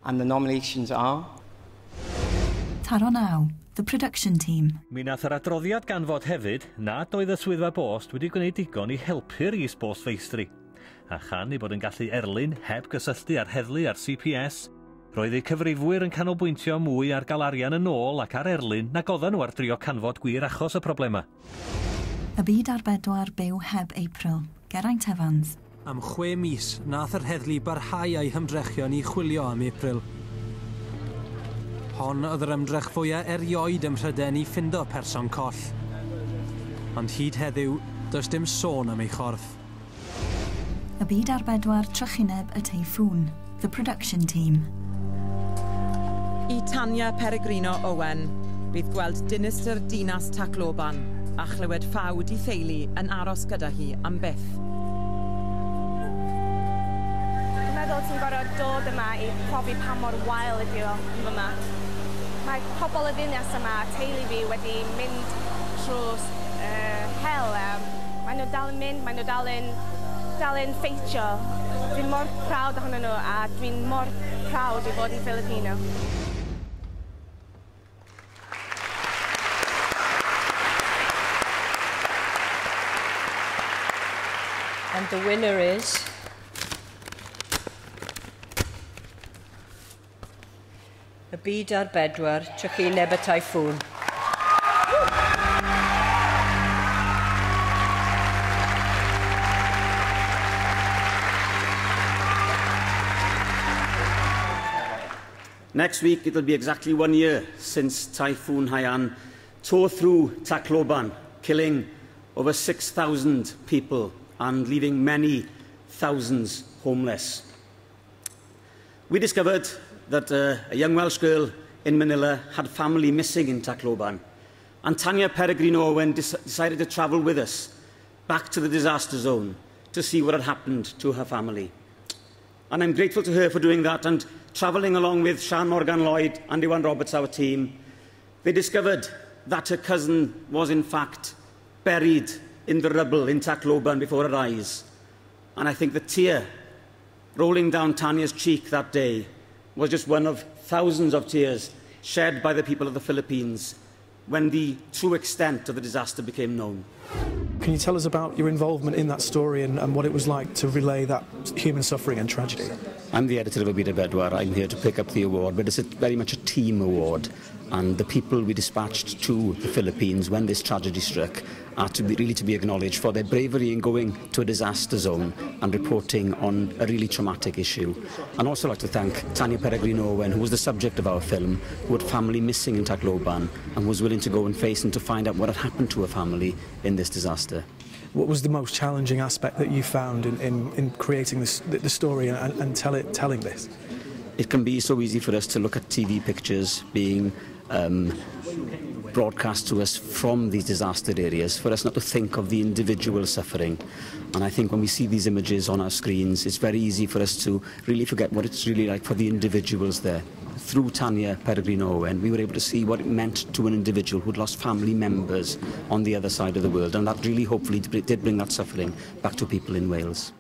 And the nominations are... Taro Naw, the production team. Mi nath yr adroddiad ganfod hefyd nad oedd y swyddfa bost wedi gwneud digon i helpu'r is-bost feistri. A chan i bod yn gallu erlyn heb gysylltu ar heddlu ar CPS, roedd eu cyfrifwyr yn canolbwyntio mwy ar gael arian yn ôl ac ar erlyn nag oedden nhw ar drio canfod gwir achos y problema. Y byd ar Bedwar byw heb April. Geraint Evans. Am 6 mis, nath yr heddlu barhau ei hymdrechion i chwilio am April. Hon oedd yr ymdrech fwyaf erioed ym Mhryden i ffindo person coll. Ond hyd heddiw, does dim sôn am ei chorff. Y byd ar Bedwar Trychineb y Teiffŵn, the production team. I Tanya Peregrino Owen, bydd gweld dinistyr dinas Tacloban a chlywed ffawd i theulu yn aros gyda hi am byth. Dwi'n meddwl ti'n gorfod dod yma i profi pa mor wael ydi o yma. Mae pobl y ddinas yma, teulu fi, wedi mynd trwy hel. Maen nhw dal yn mynd, maen nhw dal yn ffeitio. Dwi'n mor prawd ohonyn nhw a dwi'n mor prawd i fod yn Filipino. And the winner is... Y byd ar Bedwar, Trychineb y Teiffŵn. Next week it will be exactly 1 year since Typhoon Haiyan tore through Tacloban, killing over 6,000 people and leaving many thousands homeless. We discovered that a young Welsh girl in Manila had family missing in Tacloban, and Tanya Peregrino Owen decided to travel with us back to the disaster zone to see what had happened to her family. And I'm grateful to her for doing that, and travelling along with Sian Morgan Lloyd and Iwan Roberts, our team, they discovered that her cousin was in fact buried in the rubble in Tacloban before her eyes. And I think the tear rolling down Tanya's cheek that day was just one of thousands of tears shed by the people of the Philippines when the true extent of the disaster became known. Can you tell us about your involvement in that story and what it was like to relay that human suffering and tragedy? I'm the editor of Y Byd ar Bedwar. I'm here to pick up the award, but it's very much a team award. And the people we dispatched to the Philippines when this tragedy struck are really to be acknowledged for their bravery in going to a disaster zone and reporting on a really traumatic issue. And also like to thank Tanya Peregrino Owen, who was the subject of our film, who had family missing in Tacloban and was willing to go and face and to find out what had happened to her family in this disaster. What was the most challenging aspect that you found in creating the story and telling this? It can be so easy for us to look at TV pictures being broadcast to us from these disaster areas, for us not to think of the individual suffering. And I think when we see these images on our screens, it's very easy for us to really forget what it's really like for the individuals there. Through Tanya Peregrino Owen, we were able to see what it meant to an individual who'd lost family members on the other side of the world, and that really hopefully did bring that suffering back to people in Wales.